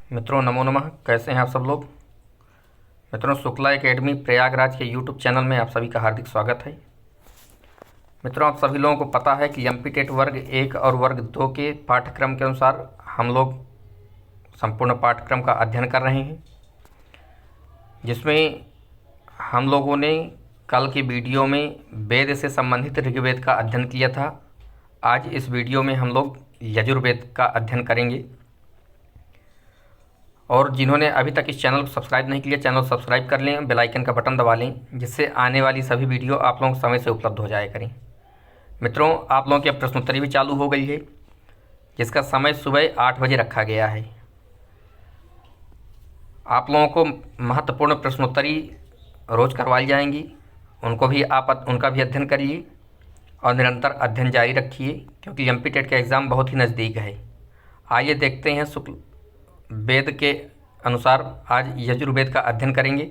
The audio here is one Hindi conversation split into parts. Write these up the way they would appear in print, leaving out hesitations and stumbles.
मित्रों नमो नमः। कैसे हैं आप सब लोग। मित्रों शुक्ला एकेडमी प्रयागराज के यूट्यूब चैनल में आप सभी का हार्दिक स्वागत है। मित्रों आप सभी लोगों को पता है कि एमपी टेट वर्ग 1 और वर्ग 2 के पाठ्यक्रम के अनुसार हम लोग संपूर्ण पाठ्यक्रम का अध्ययन कर रहे हैं, जिसमें हम लोगों ने कल की वीडियो में वेद से संबंधित ऋग्वेद का अध्ययन किया था। आज इस वीडियो में हम लोग यजुर्वेद का अध्ययन करेंगे। और जिन्होंने अभी तक इस चैनल को सब्सक्राइब नहीं किया, चैनल सब्सक्राइब कर लें, बेल आइकन का बटन दबा लें, जिससे आने वाली सभी वीडियो आप लोगों को समय से उपलब्ध हो जाया करें। मित्रों आप लोगों की अब प्रश्नोत्तरी भी चालू हो गई है, जिसका समय सुबह 8 बजे रखा गया है। आप लोगों को महत्वपूर्ण प्रश्नोत्तरी रोज़ करवाई जाएंगी, उनका भी अध्ययन करिए और निरंतर अध्ययन जारी रखिए, क्योंकि एमपी टेट का एग्ज़ाम बहुत ही नज़दीक है। आइए देखते हैं शुक्ल वेद के अनुसार आज यजुर्वेद का अध्ययन करेंगे।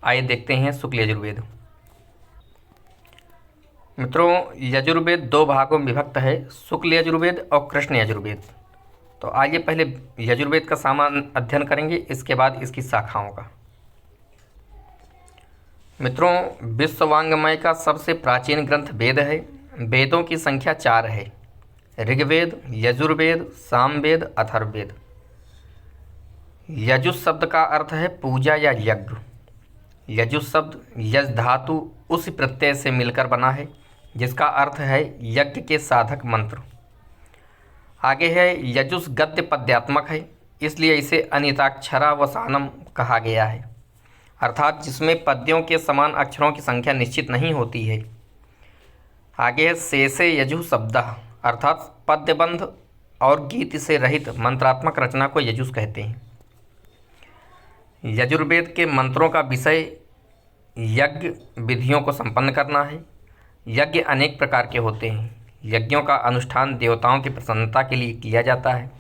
आइए देखते हैं शुक्ल यजुर्वेद। मित्रों यजुर्वेद 2 भागों में विभक्त है, शुक्ल यजुर्वेद और कृष्ण यजुर्वेद। तो आइए पहले यजुर्वेद का सामान्य अध्ययन करेंगे, इसके बाद इसकी शाखाओं का। मित्रों विश्ववांग्मय का सबसे प्राचीन ग्रंथ वेद है। वेदों की संख्या 4 है, ऋग्वेद, यजुर्वेद, सामवेद, अथर्ववेद। यजुस् शब्द का अर्थ है पूजा या यज्ञ। यजुस् शब्द यज धातु उस प्रत्यय से मिलकर बना है, जिसका अर्थ है यज्ञ के साधक मंत्र। आगे है यजुस् गद्य पद्यात्मक है, इसलिए इसे अनिताक्षरावसानम कहा गया है, अर्थात जिसमें पद्यों के समान अक्षरों की संख्या निश्चित नहीं होती है। आगे है शेषे यजु शब्दः, अर्थात पद्यबंध और गीत से रहित मंत्रात्मक रचना को यजुस् कहते हैं। यजुर्वेद के मंत्रों का विषय यज्ञ विधियों को संपन्न करना है। यज्ञ अनेक प्रकार के होते हैं। यज्ञों का अनुष्ठान देवताओं की प्रसन्नता के लिए किया जाता है।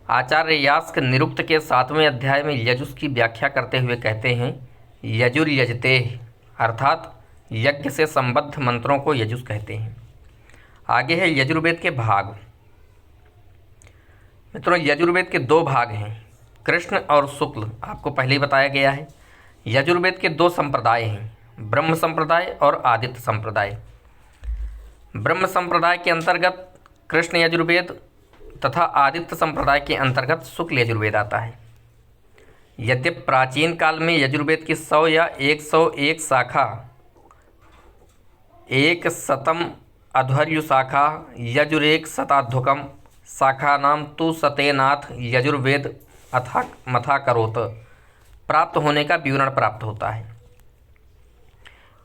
आचार्य यास्क निरुक्त के 7वें अध्याय में यजुस् की व्याख्या करते हुए कहते हैं यजुर्यजते, अर्थात यज्ञ से संबद्ध मंत्रों को यजुस् कहते हैं। आगे है यजुर्वेद के भाग। मित्रों यजुर्वेद के 2 भाग हैं, कृष्ण और शुक्ल, आपको पहले ही बताया गया है। यजुर्वेद के 2 संप्रदाय हैं, ब्रह्म संप्रदाय और आदित्य संप्रदाय। ब्रह्म संप्रदाय के अंतर्गत कृष्ण यजुर्वेद तथा आदित्य संप्रदाय के अंतर्गत शुक्ल यजुर्वेद आता है। यद्यपि प्राचीन काल में यजुर्वेद की 100 या 101 शाखा, 1 शतम अध्वर्यु शाखा, यजुरेक शताध्वकम शाखा नाम तु सतेनाथ यजुर्वेद अथा मथा करोत प्राप्त होने का विवरण प्राप्त होता है।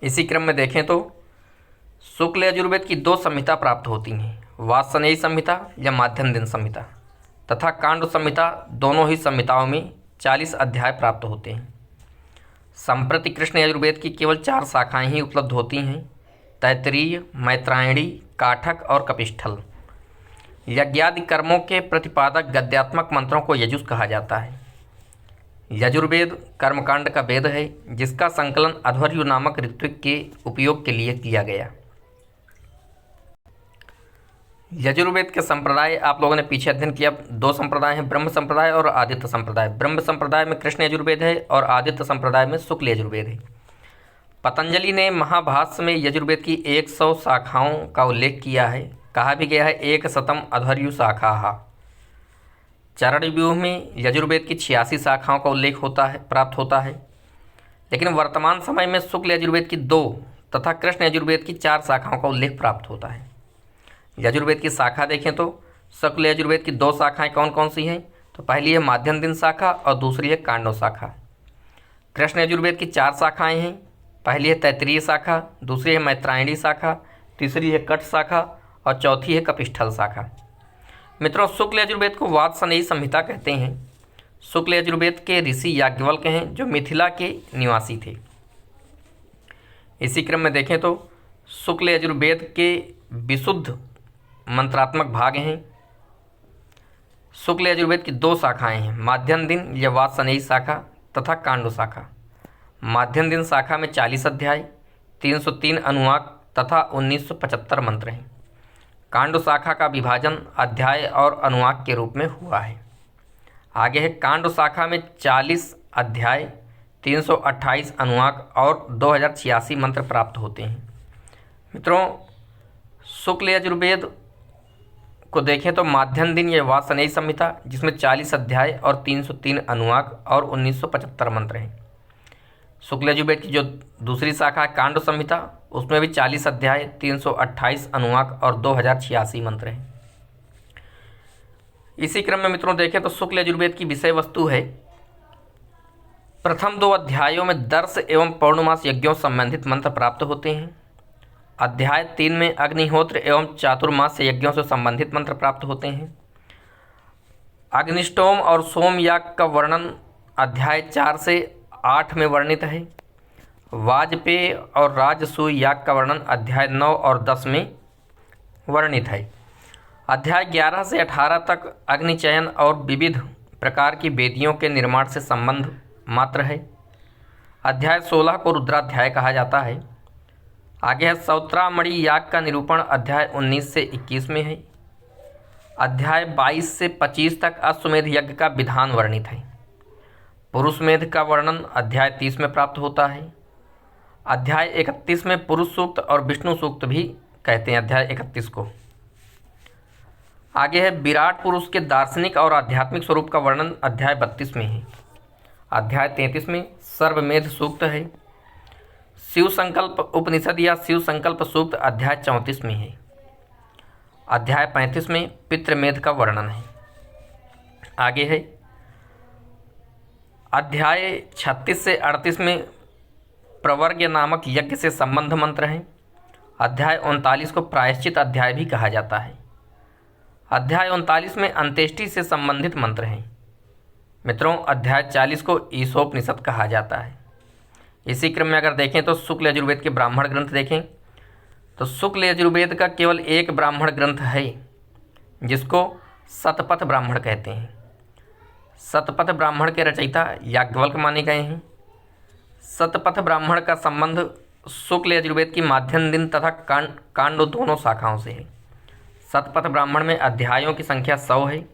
इसी क्रम में देखें तो शुक्ल यजुर्वेद की 2 संहिता प्राप्त होती हैं, वात्स्यनेयी संहिता या माध्यम दिन संहिता तथा कांड संहिता। दोनों ही संहिताओं में 40 अध्याय प्राप्त होते हैं। संप्रति कृष्ण यजुर्वेद की केवल 4 शाखाएं ही उपलब्ध होती हैं, तैत्तिरीय, मैत्रायणी, काठक और कपिष्ठल। यज्ञादि कर्मों के प्रतिपादक गद्यात्मक मंत्रों को यजुस् कहा जाता है। यजुर्वेद कर्मकांड का वेद है, जिसका संकलन अध्वर्यु नामक ऋत्विक के उपयोग के लिए किया गया। यजुर्वेद के संप्रदाय आप लोगों ने पीछे अध्ययन किया। 2 संप्रदाय हैं, ब्रह्म संप्रदाय और आदित्य संप्रदाय। ब्रह्म संप्रदाय में कृष्ण यजुर्वेद है और आदित्य संप्रदाय में शुक्ल यजुर्वेद है। पतंजलि ने महाभाष्य में यजुर्वेद की 100 शाखाओं का उल्लेख किया है। कहा भी गया है 1 शतम अध्वर्यु शाखा। चरण व्यूह में यजुर्वेद की 86 शाखाओं का उल्लेख प्राप्त होता है। लेकिन वर्तमान समय में शुक्ल यजुर्वेद की 2 तथा कृष्ण यजुर्वेद की 4 शाखाओं का उल्लेख प्राप्त होता है। यजुर्वेद की शाखा देखें तो शुक्ल यजुर्वेद की 2 शाखाएं कौन कौन सी हैं, तो पहली है माध्यम दिन शाखा और दूसरी है कांडो शाखा। कृष्ण यजुर्वेद की 4 शाखाएं हैं, पहली है तैत्तिरीय शाखा, दूसरी है मैत्रायणी शाखा, तीसरी है कट शाखा और चौथी है कपिष्ठल शाखा। मित्रों शुक्ल यजुर्वेद को वात्स्यनेयी संहिता कहते हैं। शुक्ल यजुर्वेद के ऋषि याज्ञवल्क्य हैं, जो मिथिला के निवासी थे। इसी क्रम में देखें तो शुक्ल यजुर्वेद के विशुद्ध मंत्रात्मक भाग हैं। शुक्ल यजुर्वेद की 2 शाखाएं हैं, माध्यम दिन या वात्स्यनेयी शाखा तथा कांडो शाखा। माध्यम दिन शाखा में 40 अध्याय, 303 अनुवाक तथा 1975 मंत्र हैं। कांड शाखा का विभाजन अध्याय और अनुवाक के रूप में हुआ है। आगे है कांड शाखा में 40 अध्याय, 328 अनुवाक और 2086 मंत्र प्राप्त होते हैं। मित्रों, शुक्ल यजुर्वेद को देखें तो माध्यम दिन या वासनेय संहिता, जिसमें 40 अध्याय और 303 अनुवाक और 1975 मंत्र हैं। शुक्ल यजुर्वेद की जो दूसरी शाखा है कांड संहिता, उसमें भी 40 अध्याय, 328 अनुवाक और 2086 मंत्र हैं। इसी क्रम में मित्रों देखें तो शुक्ल यजुर्वेद की विषय वस्तु है, प्रथम 2 अध्यायों में दर्श एवं पौर्णमास यज्ञों संबंधित मंत्र प्राप्त होते हैं। अध्याय 3 में अग्निहोत्र एवं चातुर्मास यज्ञों से संबंधित मंत्र प्राप्त होते हैं। अग्निष्टोम और सोम याग का वर्णन अध्याय 4 से 8 में वर्णित है। वाजपेय और राजसूय याग का वर्णन अध्याय 9 और 10 में वर्णित है। अध्याय 11 से 18 तक अग्निचयन और विविध प्रकार की वेदियों के निर्माण से संबंध मात्र है। अध्याय 16 को रुद्राध्याय कहा जाता है। आगे है सौत्रामणि याग का निरूपण अध्याय 19 से 21 में है। अध्याय 22 से 25 तक अश्वमेध यज्ञ का विधान वर्णित है। पुरुष मेध का वर्णन अध्याय 30 में प्राप्त होता है। अध्याय 31 में पुरुष सूक्त और विष्णु सूक्त भी कहते हैं अध्याय 31 को। आगे है विराट पुरुष के दार्शनिक और आध्यात्मिक स्वरूप का वर्णन अध्याय 32 में है। अध्याय 33 में सर्वमेध सूक्त है। शिव संकल्प उपनिषद या शिव संकल्प सूक्त अध्याय 34 में है। अध्याय 35 में पितृमेध का वर्णन है। आगे है अध्याय 36 से 38 में प्रवर्ग नामक यज्ञ से संबंध मंत्र हैं। अध्याय 39 को प्रायश्चित अध्याय भी कहा जाता है। अध्याय 39 में अंत्येष्टि से संबंधित मंत्र हैं। मित्रों, अध्याय 40 को ईशोपनिषद कहा जाता है। इसी क्रम में अगर देखें तो शुक्ल यजुर्वेद के ब्राह्मण ग्रंथ देखें तो शुक्ल यजुर्वेद का केवल एक ब्राह्मण ग्रंथ है जिसको शतपथ ब्राह्मण कहते हैं। शतपथ ब्राह्मण के रचयिता याज्ञवल्क्य माने गए हैं। शतपथ ब्राह्मण का संबंध शुक्ल यजुर्वेद की माध्यम दिन तथा कांड दोनों शाखाओं से है। शतपथ ब्राह्मण में अध्यायों की संख्या 100 है।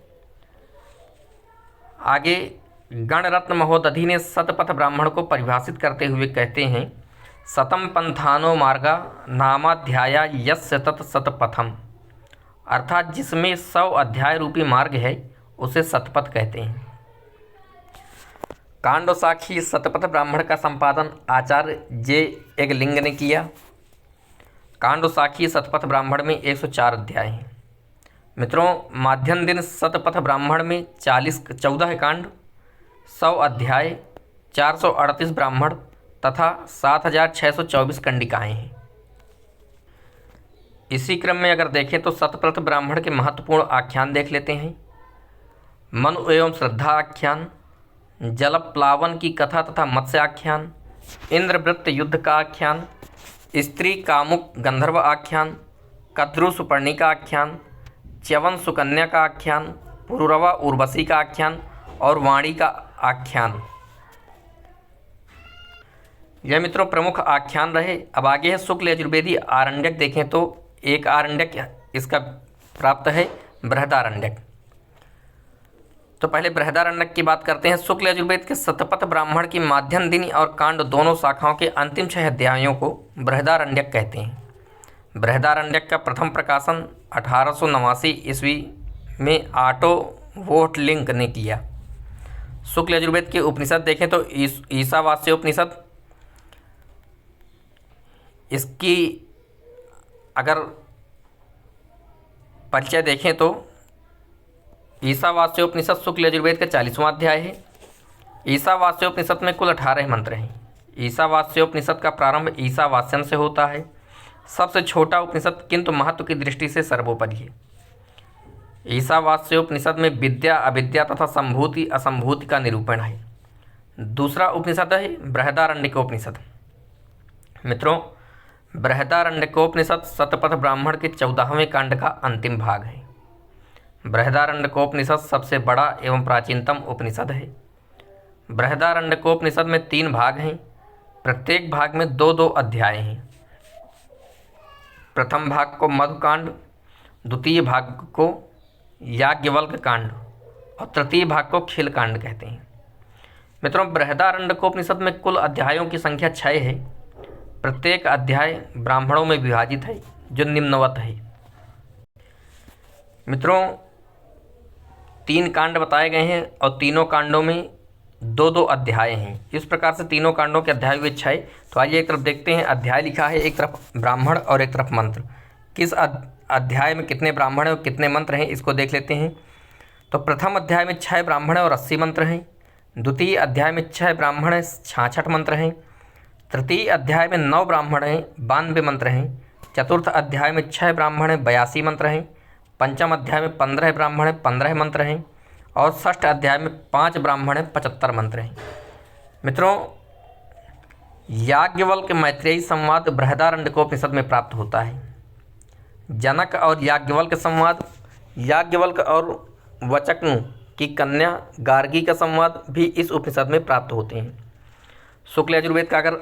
आगे गणरत्न महोदधि ने शतपथ ब्राह्मण को परिभाषित करते हुए कहते हैं, शतम पंथानो मार्गा नामाध्याया यस्य तत् शतपथम, अर्थात जिसमें 100 अध्याय रूपी मार्ग है उसे शतपथ कहते हैं। कांडोसाखी शतपथ ब्राह्मण का संपादन आचार्य जे एकलिंग ने किया। कांडोसाखी शतपथ ब्राह्मण में 104 अध्याय हैं। मित्रों, माध्यम दिन शतपथ ब्राह्मण में 14 कांड, 100 अध्याय, 438 ब्राह्मण तथा 7624 कंडिकाएँ हैं। इसी क्रम में अगर देखें तो शतपथ ब्राह्मण के महत्वपूर्ण आख्यान देख लेते हैं। मनु एवं श्रद्धा आख्यान, जल प्लावन की कथा तथा मत्स्य आख्यान, इंद्रवृत्त युद्ध का आख्यान, स्त्री कामुक गंधर्व आख्यान, कद्रु सुपर्णिका आख्यान, च्यवन सुकन्या का आख्यान, पुरुरवा उर्वशी का आख्यान और वाणी का आख्यान। यह मित्रों प्रमुख आख्यान रहे। अब आगे है शुक्ल यजुर्वेदी आरण्यक देखें तो एक आरण्यक इसका प्राप्त है बृहदारण्यक। तो पहले बृहदारण्यक की बात करते हैं। शुक्ल यजुर्वेद के शतपथ ब्राह्मण की माध्यम दिन और कांड दोनों शाखाओं के अंतिम 6 अध्यायों को बृहदारण्यक कहते हैं। बृहदारण्यक का प्रथम प्रकाशन 1889 ईस्वी में आटो वोटलिंग ने किया। शुक्ल यजुर्वेद के उपनिषद देखें तो ईशावास्य उपनिषद, इसकी अगर परिचय देखें तो ईशावास्योपनिषद शुक्ल यजुर्वेद का 40वां अध्याय है। ईशावास्योपनिषद में कुल 18 मंत्र हैं। ईशावास्योपनिषद का प्रारंभ ईशावास्यन से होता है। सबसे छोटा उपनिषद किंतु महत्व की दृष्टि से सर्वोपरि है। ईशावास्योपनिषद में विद्या अविद्या तथा संभूति असंभूति का निरूपण है। दूसरा उपनिषद है बृहदारण्यकोपनिषद। मित्रों, बृहदारण्यकोपनिषद शतपथ ब्राह्मण के 14वें कांड का अंतिम भाग है। बृहदारण्यकोपनिषद सबसे बड़ा एवं प्राचीनतम उपनिषद है। बृहदारण्यकोपनिषद में 3 भाग हैं। प्रत्येक भाग में 2-2 अध्याय हैं। प्रथम भाग को मधुकांड, द्वितीय भाग को याज्ञवल्क्य कांड और तृतीय भाग को खिल कांड कहते हैं। मित्रों, बृहदारण्यकोपनिषद में कुल अध्यायों की संख्या 6 है। प्रत्येक अध्याय ब्राह्मणों में विभाजित है, जो निम्नवत है। मित्रों, 3 कांड बताए गए हैं और तीनों कांडों में 2-2 अध्याय हैं। इस प्रकार से तीनों कांडों के अध्याय हुए 6। तो आइए एक तरफ देखते हैं, अध्याय लिखा है एक तरफ ब्राह्मण और एक तरफ मंत्र। किस अध्याय में कितने ब्राह्मण और कितने मंत्र हैं, इसको देख लेते हैं। तो प्रथम अध्याय में 6 ब्राह्मण और 80 मंत्र हैं। द्वितीय अध्याय में 6 ब्राह्मण 66 मंत्र हैं। तृतीय अध्याय में 9 ब्राह्मण हैं, 92 मंत्र हैं। चतुर्थ अध्याय में 6 ब्राह्मण हैं, 82 मंत्र हैं। पंचम अध्याय में 15 ब्राह्मण हैं, 15 मंत्र हैं। और षष्ठ अध्याय में 5 ब्राह्मण हैं, 75 मंत्र हैं। मित्रों, याज्ञवल्क्य मैत्रेयी संवाद बृहदारण्यकोपनिषद में प्राप्त होता है। जनक और याज्ञवल्क्य संवाद, याज्ञवल्क्य और वचक्नु की कन्या गार्गी का संवाद भी इस उपनिषद में प्राप्त होते हैं। शुक्ल यजुर्वेद का अगर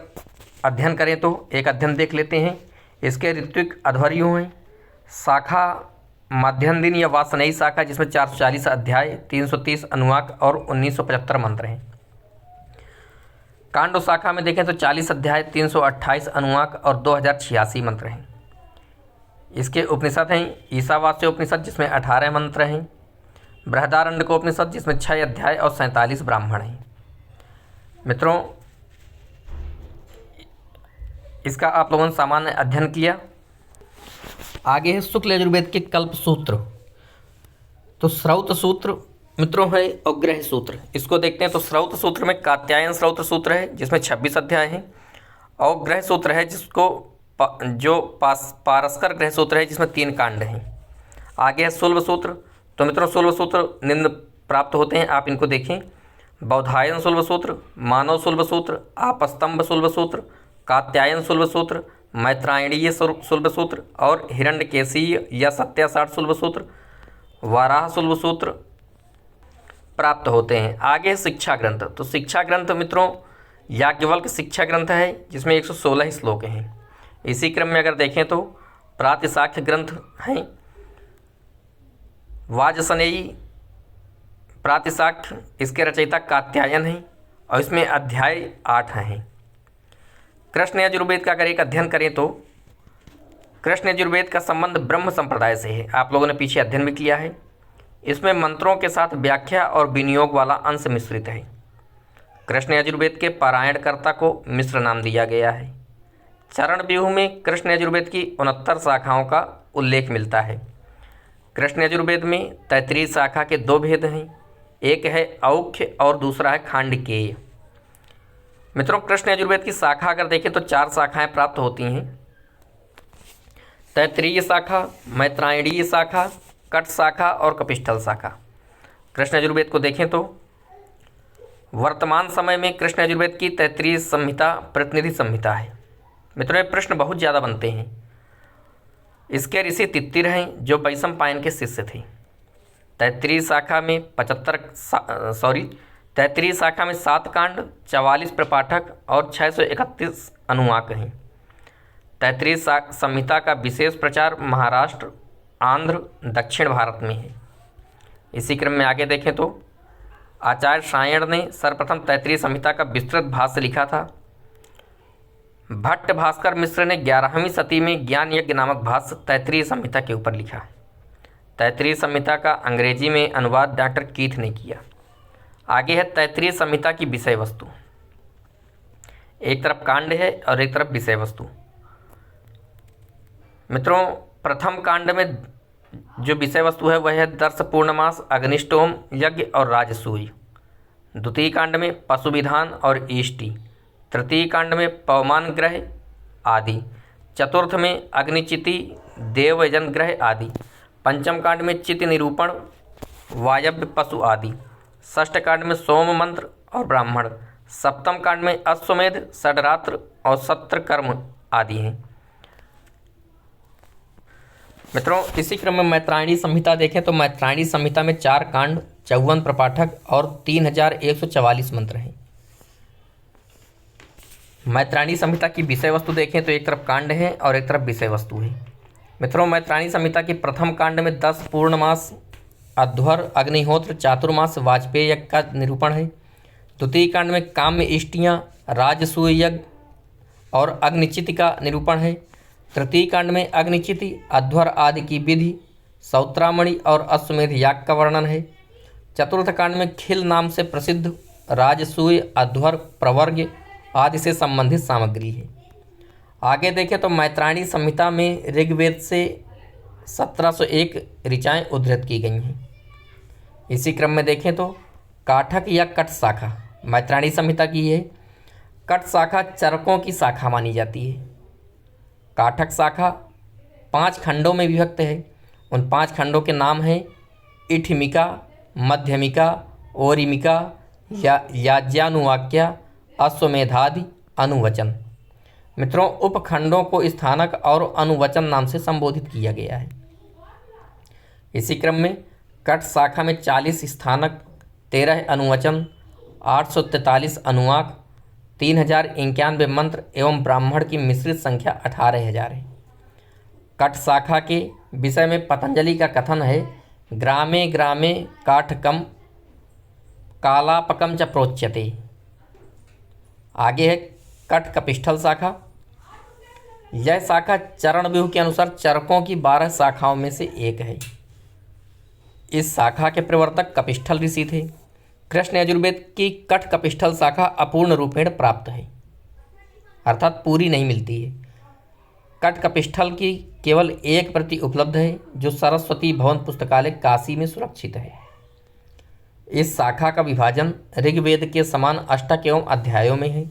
अध्ययन करें तो एक अध्ययन देख लेते हैं। इसके ऋत्विक अध्वर्यु हैं। शाखा मध्यम दिन या वासनेयी शाखा, जिसमें 440 अध्याय, 330 अनुवाक और 1975 मंत्र हैं। कांड शाखा में देखें तो 40 अध्याय, 328 अनुवाक और 2086 मंत्र हैं। इसके उपनिषद हैं ईशावास्य उपनिषद, जिसमें 18 मंत्र हैं। बृहदारण्यकोपनिषद, जिसमें 6 अध्याय और 47 ब्राह्मण हैं। मित्रों, इसका आप लोगों ने सामान्य अध्ययन किया। आगे है शुक्ल यजुर्वेद के कल्प सूत्र। तो श्रौत सूत्र मित्रों है और ग्रह सूत्र, इसको देखते हैं। तो श्रौत सूत्र में कात्यायन श्रौत सूत्र है, जिसमें 26 अध्याय हैं। और ग्रह सूत्र है जो पारस्कर ग्रह सूत्र है, जिसमें 3 कांड हैं। आगे है शुल्ब सूत्र। तो मित्रों, शुल्ब सूत्र निम्न प्राप्त होते हैं, आप इनको देखें। बौधायन शुल्ब सूत्र, मानव शुल्ब सूत्र, आपस्तंभ शुल्ब सूत्र, कात्यायन शुल्ब सूत्र, मैत्रायणीय शुल्ब सूत्र और हिरण्यकेशीय या सत्यासाठ शुल्ब सूत्र, वाराह शुल्ब सूत्र प्राप्त होते हैं। आगे शिक्षा ग्रंथ। तो शिक्षा ग्रंथ मित्रों याज्ञवल्क्य शिक्षा ग्रंथ है, जिसमें 116 श्लोक हैं। इसी क्रम में अगर देखें तो प्रातिशाख्य ग्रंथ हैं। वाजसनेयी प्रातिशाख्य, इसके रचयिता कात्यायन हैं और इसमें अध्याय 8 हैं। कृष्ण यजुर्वेद का अगर एक अध्ययन करें तो कृष्ण यजुर्वेद का संबंध ब्रह्म संप्रदाय से है। आप लोगों ने पीछे अध्ययन भी किया है। इसमें मंत्रों के साथ व्याख्या और विनियोग वाला अंश मिश्रित है। कृष्ण यजुर्वेद के पारायणकर्ता को मिश्र नाम दिया गया है। चरण व्यूह में कृष्ण यजुर्वेद की 69 शाखाओं का उल्लेख मिलता है। कृष्ण यजुर्वेद में 33 शाखा के 2 भेद हैं, एक है औख्य और दूसरा है खांडकेय। मित्रों, कृष्ण यजुर्वेद की शाखा अगर देखें तो 4 शाखाएं प्राप्त होती हैं। तैत्तिरीय शाखा, मैत्रायणीय शाखा, कट शाखा और कपिष्ठल शाखा। कृष्ण यजुर्वेद को देखें तो वर्तमान समय में कृष्ण यजुर्वेद की तैत्तिरीय संहिता प्रतिनिधि संहिता है। मित्रों, ये प्रश्न बहुत ज़्यादा बनते हैं। इसके ऋषि तित्तिर हैं, जो वैशंपायन के शिष्य थे। तैत्तिरीय शाखा में 7 कांड, 44 प्रपाठक और 631 अनुवाक हैं। तैत्तिरीय संहिता का विशेष प्रचार महाराष्ट्र, आंध्र, दक्षिण भारत में है। इसी क्रम में आगे देखें तो आचार्य सायण ने सर्वप्रथम तैत्तिरीय संहिता का विस्तृत भाष्य लिखा था। भट्ट भास्कर मिश्र ने 11वीं सदी में ज्ञान यज्ञ नामक भाष्य तैत्तिरीय संहिता के ऊपर लिखा। तैत्तिरीय संहिता का अंग्रेजी में अनुवाद डॉक्टर कीथ ने किया। आगे है तैत्तिरीय संहिता की विषय वस्तु। एक तरफ कांड है और एक तरफ विषय वस्तु। मित्रों, प्रथम कांड में जो विषय वस्तु है वह है दर्श पूर्णमास, अग्निष्टोम, यज्ञ और राजसूय। द्वितीय कांड में पशु विधान और ईष्टि। तृतीय कांड में पवमान ग्रह आदि। चतुर्थ में अग्निचिति, देवयजन ग्रह आदि। पंचम कांड में चित्त निरूपण, वायव्य पशु आदि। षष्ठ कांड में सोम मंत्र और ब्राह्मण। सप्तम कांड में अश्वमेध, षडरात्र और सत्र कर्म आदि हैं। मित्रों, इसी क्रम में मैत्रायणी संहिता देखें तो मैत्रायणी संहिता में 4 कांड, 54 प्रपाठक और 3144 मंत्र हैं। मैत्रायणी संहिता की विषय वस्तु देखें तो एक तरफ कांड है और एक तरफ विषय वस्तु है। मित्रों, मैत्रायणी संहिता की प्रथम कांड में 10 पूर्णमास अध्वर अग्निहोत्र चातुर्मास वाजपेय यज्ञ का निरूपण है। द्वितीय कांड में काम्य इष्टियाँ राजसूय यज्ञ और अग्निचिति का निरूपण है। तृतीय कांड में अग्निचिति अध्वर आदि की विधि सौत्रामणि और अश्वमेध याग का वर्णन है। चतुर्थ कांड में खिल नाम से प्रसिद्ध राजसूय अध्वर प्रवर्ग आदि से संबंधित सामग्री है। आगे देखें तो मैत्रायणी संहिता में ऋग्वेद से 1701 ऋचाएँ उद्धृत की गई हैं। इसी क्रम में देखें तो काठक या कट शाखा मैत्रायणी संहिता की है। कट शाखा चरकों की शाखा मानी जाती है। काठक शाखा 5 खंडों में विभक्त है। उन 5 खंडों के नाम हैं इठिमिका, मध्यमिका, ओरिमिका, याज्ञानुवाक्या, अश्वमेधादि, अनुवचन। मित्रों, उपखंडों को स्थानक और अनुवचन नाम से संबोधित किया गया है। इसी क्रम में कट शाखा में 40 स्थानक, 13 अनुवचन, 843 अनुवाक, 3091 मंत्र एवं ब्राह्मण की मिश्रित संख्या 18,000 है। कट शाखा के विषय में पतंजलि का कथन है, ग्रामे ग्रामे काठकम कालापकम च प्रोच्यते। आगे है कट कपिष्ठल शाखा। यह शाखा चरण व्यूह के अनुसार चरकों की 12 शाखाओं में से एक है। इस शाखा के प्रवर्तक कपिष्ठल ऋषि थे। कृष्ण यजुर्वेद की कट कपिष्ठल शाखा अपूर्ण रूपेण प्राप्त है, अर्थात पूरी नहीं मिलती है। कट कपिष्ठल की केवल एक प्रति उपलब्ध है, जो सरस्वती भवन पुस्तकालय काशी में सुरक्षित है। इस शाखा का विभाजन ऋग्वेद के समान अष्टक एवं अध्यायों में है।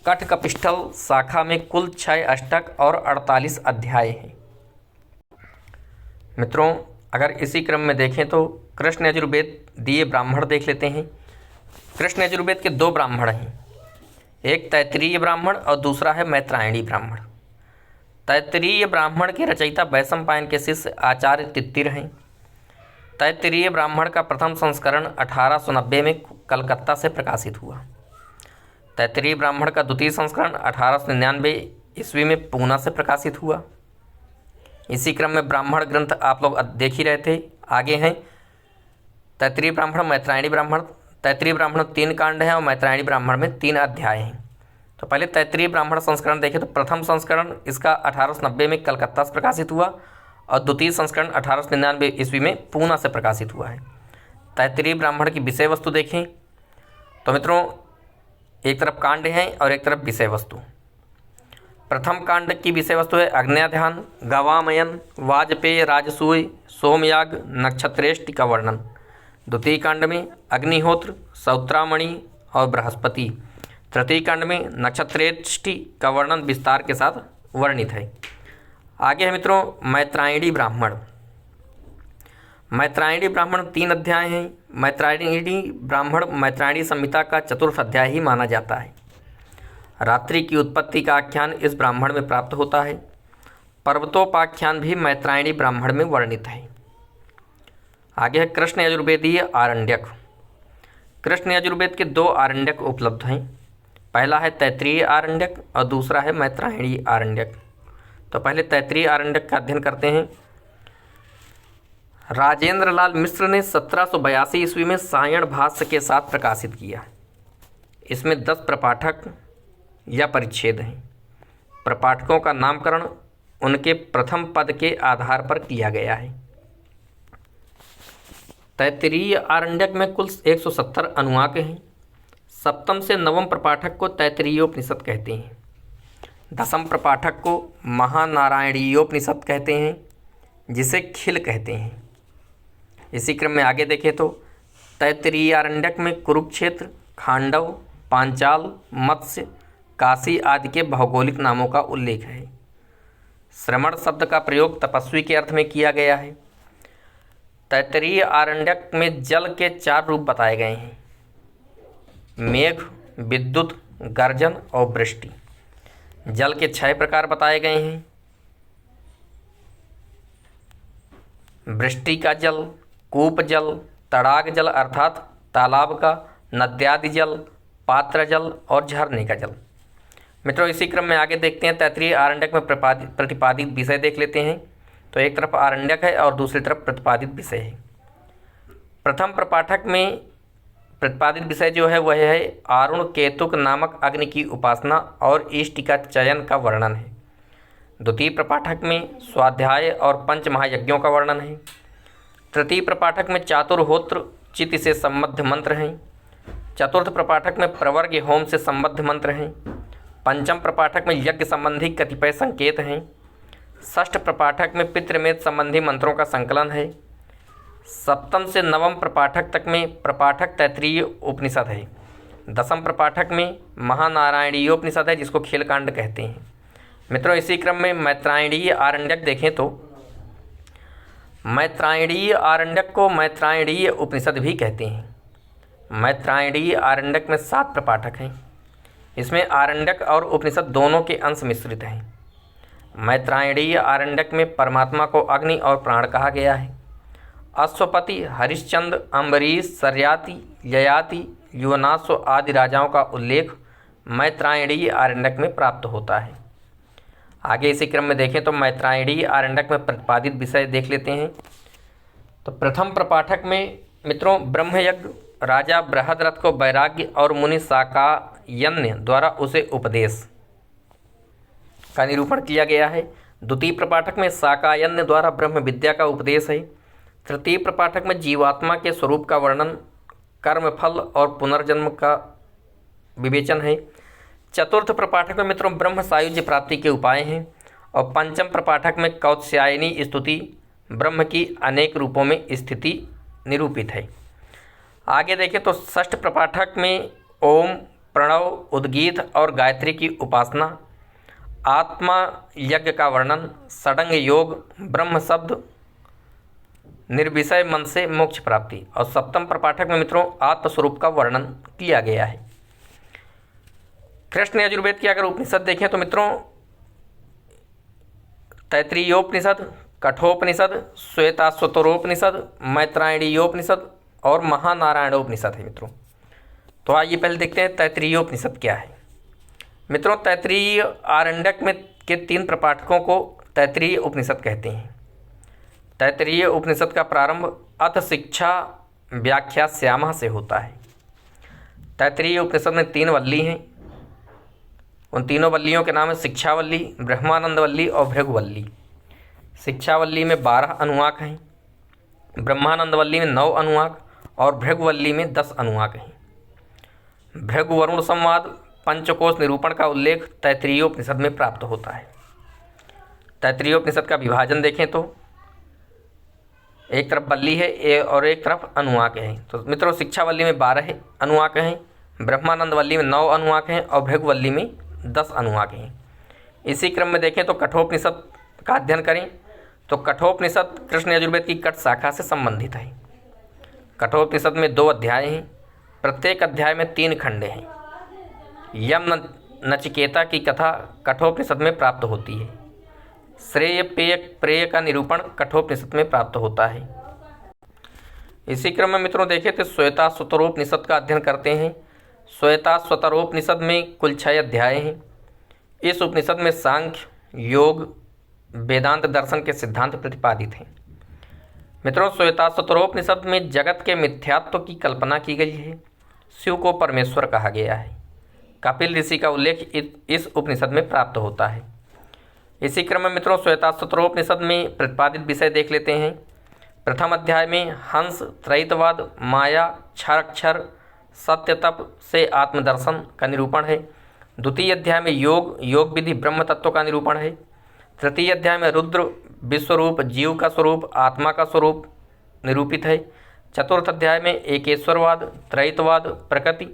कट कपिष्ठल शाखा में कुल 6 अष्टक और 48 अध्याय हैं। मित्रों, अगर इसी क्रम में देखें तो कृष्ण यजुर्वेद दिए ब्राह्मण देख लेते हैं। कृष्ण यजुर्वेद के 2 ब्राह्मण हैं, एक तैत्तिरीय ब्राह्मण और दूसरा है मैत्रायणी ब्राह्मण। तैत्तिरीय ब्राह्मण के रचयिता वैशंपायन के शिष्य आचार्य तित्तिर हैं। तैत्तिरीय ब्राह्मण का प्रथम संस्करण 1890 में कलकत्ता से प्रकाशित हुआ। तैत्तिरीय ब्राह्मण का द्वितीय संस्करण 1899 ईस्वी में पूना से प्रकाशित हुआ। इसी क्रम में ब्राह्मण ग्रंथ आप लोग देख ही रहे थे। आगे हैं तैत्तिरीय ब्राह्मण, मैत्रायणी ब्राह्मण। तैत्तिरीय ब्राह्मण 3 कांड हैं और मैत्रायणी ब्राह्मण में 3 अध्याय हैं। तो पहले तैत्तिरीय ब्राह्मण संस्करण देखें तो प्रथम संस्करण इसका 1890 में कलकत्ता से प्रकाशित हुआ और द्वितीय संस्करण 1899 ईस्वी में पूना से प्रकाशित हुआ है। तैत्तिरीय ब्राह्मण की विषय वस्तु देखें तो मित्रों, एक तरफ कांड है और एक तरफ विषय वस्तु। प्रथम कांड की विषय वस्तु है अग्न्याध्यान, गवामयन, वाजपेय, राजसूय, सोमयाग, नक्षत्रेष्टि का वर्णन। द्वितीय कांड में अग्निहोत्र, सौत्रामणि और बृहस्पति। तृतीय कांड में नक्षत्रेष्टि का वर्णन विस्तार के साथ वर्णित है। आगे है मित्रों मैत्रायणी ब्राह्मण। मैत्रायणी ब्राह्मण 3 अध्याय हैं। मैत्रायणी ब्राह्मण मैत्रायणी संहिता का चतुर्थ अध्याय ही माना जाता है। रात्रि की उत्पत्ति का आख्यान इस ब्राह्मण में प्राप्त होता है। पर्वतोपाख्यान भी मैत्रायणी ब्राह्मण में वर्णित है। आगे है कृष्ण यजुर्वेदीय आरण्यक। कृष्ण यजुर्वेद के 2 आरण्यक उपलब्ध हैं। पहला है तैत्तिरीय आरण्यक और दूसरा है मैत्रायणी आरण्यक। तो पहले तैत्तिरीय आरण्यक का अध्ययन करते हैं। राजेंद्र लाल मिश्र ने 1782 ईस्वी में सायण भाष्य के साथ प्रकाशित किया। इसमें 10 प्रपाठक या परिच्छेद हैं। प्रपाठकों का नामकरण उनके प्रथम पद के आधार पर किया गया है। तैत्तिरीय आरण्यक में कुल 170 अनुवाक हैं। सप्तम से नवम प्रपाठक को तैत्तिरीयोपनिषद कहते हैं। दसम प्रपाठक को महानारायणीयोपनिषद कहते हैं, जिसे खिल कहते हैं। इसी क्रम में आगे देखें तो तैत्तिरीय आरण्यक में कुरुक्षेत्र, खांडव, पांचाल, मत्स्य, काशी आदि के भौगोलिक नामों का उल्लेख है। श्रमण शब्द का प्रयोग तपस्वी के अर्थ में किया गया है। तैत्तिरीय आरण्यक में जल के 4 रूप बताए गए हैं: मेघ, विद्युत, गर्जन और वृष्टि। जल के 6 प्रकार बताए गए हैं: वृष्टि का जल, कूप जल, तड़ाग जल अर्थात तालाब का, नद्यादि जल, पात्र जल और झरने का जल। मित्रों, इसी क्रम में आगे देखते हैं तैत्तिरीय आरण्यक में प्रतिपादित विषय देख लेते हैं। तो एक तरफ आरण्यक है और दूसरी तरफ प्रतिपादित विषय है। प्रथम प्रपाठक में प्रतिपादित विषय जो है वह है आरुण केतुक नामक अग्नि की उपासना और इष्टि का चयन का वर्णन है। द्वितीय प्रपाठक में स्वाध्याय और पंच महायज्ञों का वर्णन है। तृतीय प्रपाठक में चातुर्होत्र चित्त से संबद्ध मंत्र हैं। चतुर्थ प्रपाठक में प्रवर्ग होम से संबद्ध मंत्र हैं। पंचम प्रपाठक में यज्ञ संबंधी कतिपय संकेत हैं। षष्ठ प्रपाठक में पितृमेध संबंधी मंत्रों का संकलन है। सप्तम से नवम प्रपाठक तक में प्रपाठक तैत्तिरीय उपनिषद है। दसम प्रपाठक में महानारायणीय उपनिषद है जिसको खेलकांड कहते हैं। मित्रों, इसी क्रम में मैत्रायणीय आरण्यक देखें तो मैत्रायणीय आरण्यक को मैत्रायणीय उपनिषद भी कहते हैं। मैत्रायणीय आरण्यक में 7 प्रपाठक हैं। इसमें आरण्यक और उपनिषद दोनों के अंश मिश्रित हैं। मैत्रायणीय आरण्यक में परमात्मा को अग्नि और प्राण कहा गया है। अश्वपति, हरिश्चंद्र, अम्बरीश, सरियाति, ययाति, युवनाश्व आदि राजाओं का उल्लेख मैत्रायणीय आरण्यक में प्राप्त होता है। आगे इसी क्रम में देखें तो मैत्रायणीय आरण्यक में प्रतिपादित विषय देख लेते हैं। तो प्रथम प्रपाठक में मित्रों ब्रह्मयज्ञ, राजा बृहद्रथ को वैराग्य और मुनि साकायन्य द्वारा उसे उपदेश का निरूपण किया गया है। द्वितीय प्रपाठक में साकायन्य द्वारा ब्रह्म विद्या का उपदेश है। तृतीय प्रपाठक में जीवात्मा के स्वरूप का वर्णन, कर्मफल और पुनर्जन्म का विवेचन है। चतुर्थ प्रपाठक में मित्रों ब्रह्म सायुज्य प्राप्ति के उपाय हैं। और पंचम प्रपाठक में कौत्स्यायनी स्तुति, ब्रह्म की अनेक रूपों में स्थिति निरूपित है। आगे देखें तो षष्ठ प्रपाठक में ओम, प्रणव, उद्गीत और गायत्री की उपासना, आत्मा यज्ञ का वर्णन, षडंग योग, ब्रह्म शब्द, निर्विषय मन से मोक्ष प्राप्ति। और सप्तम प्रपाठक में मित्रों आत्मस्वरूप का वर्णन किया गया है। कृष्ण यजुर्वेद की अगर उपनिषद देखें तो मित्रों तैत्तिरीयोपनिषद, कठोपनिषद, श्वेताश्वतरोपनिषद, मैत्रायणीयोपनिषद और महानारायणोपनिषद है मित्रों। तो आइए पहले देखते हैं तैत्तिरीयोपनिषद क्या है। मित्रों तैत्तिरीय आरण्यक में के 3 प्रपाठकों को तैत्तिरीय उपनिषद कहते हैं। तैत्तिरीय उपनिषद का प्रारंभ अथ शिक्षा व्याख्या श्यामा से होता है। तैत्तिरीय उपनिषद में 3 वल्ली हैं। उन तीनों वल्लियों के नाम है शिक्षावल्ली, ब्रह्मानंदवल्ली और भृगुवल्ली। शिक्षावल्ली में 12 अनुवाक हैं, ब्रह्मानंदवल्ली में 9 अनुवाक और भृगुवल्ली में 10 अनुवाक हैं। भृगुवरुण संवाद पंचकोश निरूपण का उल्लेख तैत्तिरीयोपनिषद में प्राप्त होता है। तैत्तिरीयोपनिषद का विभाजन देखें तो एक तरफ वल्ली है और एक तरफ अनुवाक है। तो मित्रों शिक्षावल्ली में 12 अनुवाक हैं, ब्रह्मानंदवल्ली में 9 अनुवाक हैं और भृगुवल्ली में 10 अनुवाक हैं। इसी क्रम में देखें तो कठोपनिषद का अध्ययन करें तो कठोपनिषद कृष्ण यजुर्वेद की कठ शाखा से संबंधित है। कठोपनिषद में 2 अध्याय हैं। प्रत्येक अध्याय में 3 खंडे हैं। यम नचिकेता की कथा कठोपनिषद में प्राप्त होती है। श्रेय पेय प्रेय का निरूपण कठोपनिषद में प्राप्त होता है। इसी क्रम में मित्रों देखें तो श्वेताश्वतरोपनिषद का अध्ययन करते हैं। श्वेताश्वतरोपनिषद में कुल 6 अध्याय हैं। इस उपनिषद में सांख्य, योग, वेदांत दर्शन के सिद्धांत प्रतिपादित हैं। मित्रों श्वेताश्वतरोपनिषद में जगत के मिथ्यात्व की कल्पना की गई है। शिव को परमेश्वर कहा गया है। कपिल ऋषि का उल्लेख इस उपनिषद में प्राप्त होता है। इसी क्रम में मित्रों श्वेताश्वतरोपनिषद में प्रतिपादित विषय देख लेते हैं। प्रथम अध्याय में हंस, त्रैतवाद, माया, क्षराक्षर, सत्य तप से आत्मदर्शन का निरूपण है। द्वितीय अध्याय में योग, योग विधि, ब्रह्म तत्व का निरूपण है। तृतीय अध्याय में रुद्र, विश्वरूप, जीव का स्वरूप, आत्मा का स्वरूप निरूपित है। चतुर्थ अध्याय में एकेश्वरवाद, त्रैतवाद, प्रकृति,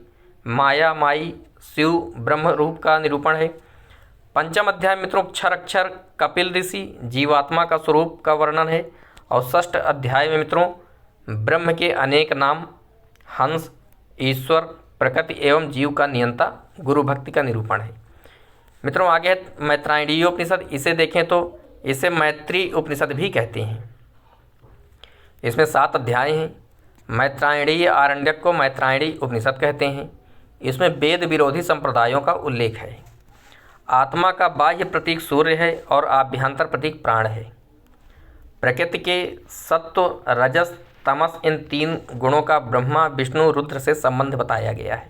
माया, माई, शिव, ब्रह्म रूप का निरूपण है। पंचम अध्याय मित्रों क्षराक्षर, कपिल ऋषि, जीवात्मा का स्वरूप का वर्णन है। और षष्ठ अध्याय में मित्रों ब्रह्म के अनेक नाम, हंस, ईश्वर, प्रकृति एवं जीव का नियंता, गुरु भक्ति का निरूपण है। मित्रों आगे है मैत्रायणीय उपनिषद। इसे देखें तो इसे मैत्री उपनिषद भी कहते हैं। इसमें 7 अध्याय हैं। मैत्रायणीय आरण्यक को मैत्रायणी उपनिषद कहते हैं। इसमें वेद विरोधी संप्रदायों का उल्लेख है। आत्मा का बाह्य प्रतीक सूर्य है और आभ्यंतर प्रतीक प्राण है। प्रकृति के सत्व, रजस, तमस, इन 3 गुणों का ब्रह्मा, विष्णु, रुद्र से संबंध बताया गया है।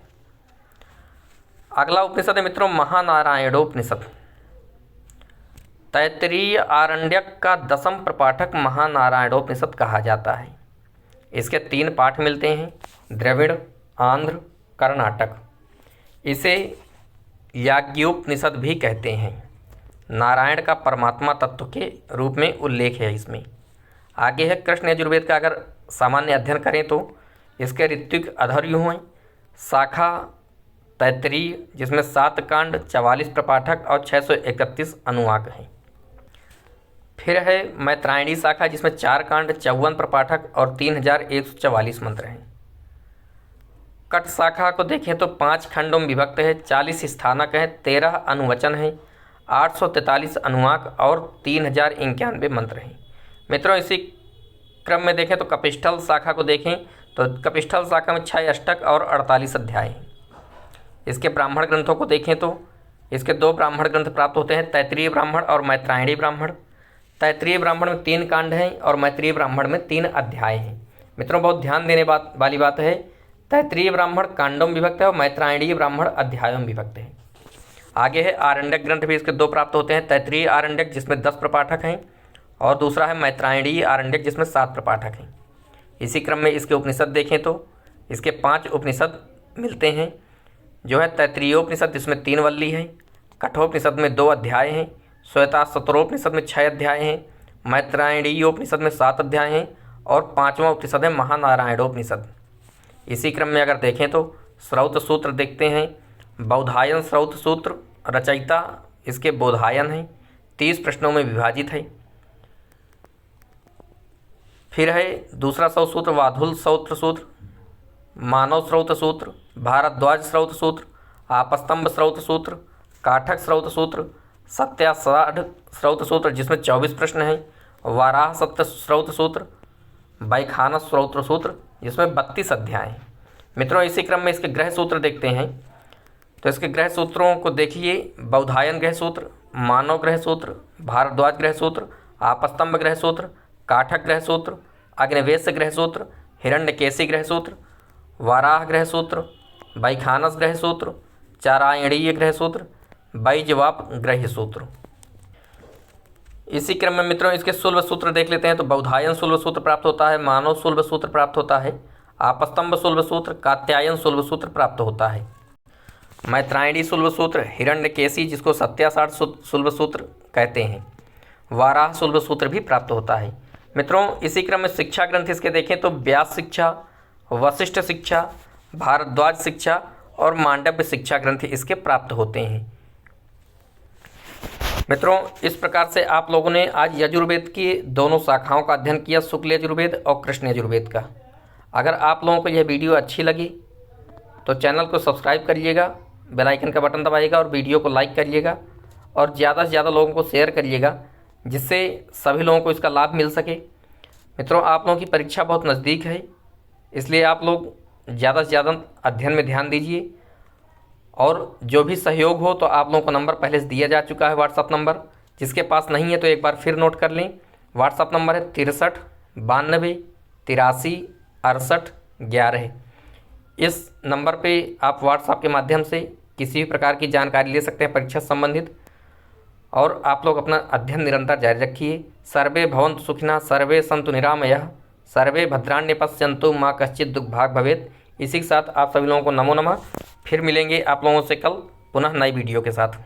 अगला उपनिषद है मित्रों महानारायणोपनिषद। तैत्तिरीय आरण्यक का 10वां प्रपाठक महानारायणोपनिषद कहा जाता है। इसके 3 पाठ मिलते हैं, द्रविड़, आंध्र, कर्नाटक। इसे याज्ञोपनिषद भी कहते हैं। नारायण का परमात्मा तत्व के रूप में उल्लेख है इसमें। आगे है कृष्ण यजुर्वेद का। अगर सामान्य अध्ययन करें तो इसके ऋत्विक अधर्यु हैं, शाखा तैत्तिरीय जिसमें 7 कांड, 44 प्रपाठक और 631 अनुवाक हैं। फिर है मैत्रायणी शाखा जिसमें 4 कांड, 54 प्रपाठक और 3144 मंत्र हैं। कट शाखा को देखें तो 5 खंडों में विभक्त है, 40 स्थानक हैं, 13 अनुवचन हैं, 843 अनुवाक और 3091 मंत्र हैं। मित्रों इसी क्रम में देखें तो कपिस्थल शाखा को देखें तो कपिस्थल शाखा में 6 अष्टक और 48 अध्याय हैं। इसके ब्राह्मण ग्रंथों को देखें तो इसके 2 ब्राह्मण ग्रंथ प्राप्त होते हैं, तैत्तिरीय ब्राह्मण और मैत्रायणी ब्राह्मण। तैत्तिरीय ब्राह्मण में 3 कांड हैं और मैत्रेयी ब्राह्मण में 3 अध्याय हैं। मित्रों बहुत ध्यान देने वाली बात है, तैत्तिरीय ब्राह्मण कांडों में विभक्त है और मैत्रायणी ब्राह्मण अध्यायों में विभक्त है। आगे है आरण्यक ग्रंथ भी इसके 2 प्राप्त होते हैं, तैत्तिरीय आरण्यक जिसमें 10 प्रपाठक हैं और दूसरा है मैत्रायणी आरण्यक जिसमें 7 प्रपाठक हैं। इसी क्रम में इसके उपनिषद देखें तो इसके 5 उपनिषद मिलते हैं, जो है तैत्तिरीयोपनिषद जिसमें 3 वल्ली हैं, कठोपनिषद में 2 अध्याय हैं, श्वेताश्वतरोपनिषद में 6 अध्याय हैं, मैत्रायणीयोपनिषद में 7 अध्याय हैं और 5वां उपनिषद है महानारायणोपनिषद। इसी क्रम में अगर देखें तो श्रौत सूत्र देखते हैं, बौधायन श्रौत सूत्र रचयिता इसके बोधायन हैं, 30 प्रश्नों में विभाजित है। फिर है दूसरा श्रौत सूत्र वाधुल श्रौत सूत्र, मानव श्रौत सूत्र, भारद्वाज श्रौत सूत्र, आपस्तंभ श्रौत सूत्र, काठक श्रौत सूत्र, सत्यासाढ़ श्रौत सूत्र जिसमें 24 प्रश्न हैं, वाराह सत्य श्रौत सूत्र, वैखानस श्रौत सूत्र जिसमें 32 अध्याय हैं। मित्रों इसी क्रम में इसके ग्रह सूत्र देखते हैं तो इसके ग्रह सूत्रों को देखिए, बौधायन ग्रह सूत्र, मानव ग्रह सूत्र, भारद्वाज ग्रह सूत्र, आपस्तंभ ग्रह सूत्र, काठक ग्रह सूत्र, अग्निवेश ग्रह सूत्र, हिरण्यकेशी ग्रह सूत्र, वाराह ग्रह सूत्र, वैखानस ग्रह सूत्र, चारायणीय ग्रह सूत्र, बैजवाप ग्रह सूत्र। इसी क्रम में मित्रों इसके शुल्ब सूत्र देख लेते हैं तो बौधायन शुल्ब सूत्र प्राप्त होता है, मानव शुल्ब सूत्र प्राप्त होता है, आपस्तंभ शुल्ब सूत्र, कात्यायन शुल्ब सूत्र प्राप्त होता है, मैत्रायणी शुल्ब सूत्र, हिरण्यकेशी जिसको सत्यासाढ़ शुल्ब सूत्र कहते हैं, वाराह शुल्ब सूत्र भी प्राप्त होता है। मित्रों इसी क्रम में शिक्षा ग्रंथ इसके देखें तो व्यास शिक्षा, वशिष्ठ शिक्षा, भारद्वाज शिक्षा और मांडव्य शिक्षा ग्रंथ इसके प्राप्त होते हैं। मित्रों इस प्रकार से आप लोगों ने आज यजुर्वेद की दोनों शाखाओं का अध्ययन किया, शुक्ल यजुर्वेद और कृष्ण यजुर्वेद का। अगर आप लोगों को यह वीडियो अच्छी लगी तो चैनल को सब्सक्राइब करिएगा, बेल आइकन का बटन दबाइएगा और वीडियो को लाइक करिएगा और ज़्यादा से ज़्यादा लोगों को शेयर करिएगा जिससे सभी लोगों को इसका लाभ मिल सके। मित्रों आप लोगों की परीक्षा बहुत नज़दीक है, इसलिए आप लोग ज़्यादा से ज़्यादा अध्ययन में ध्यान दीजिए और जो भी सहयोग हो तो आप लोगों को नंबर पहले से दिया जा चुका है, व्हाट्सअप नंबर। जिसके पास नहीं है तो एक बार फिर नोट कर लें, व्हाट्सअप नंबर है 63 92 83 68 11। इस नंबर पे आप व्हाट्सएप के माध्यम से किसी भी प्रकार की जानकारी ले सकते हैं परीक्षा संबंधित। और आप लोग अपना अध्ययन निरंतर जारी रखिए। सर्वे भवन्तु सुखिनः, सर्वे सन्तु निरामयः, सर्वे भद्राण्य पश्यन्तु, माँ कश्चित् दुःखभाग् भवेत्। इसी के साथ आप सभी लोगों को नमो नमः। फिर मिलेंगे आप लोगों से कल पुनः नई वीडियो के साथ।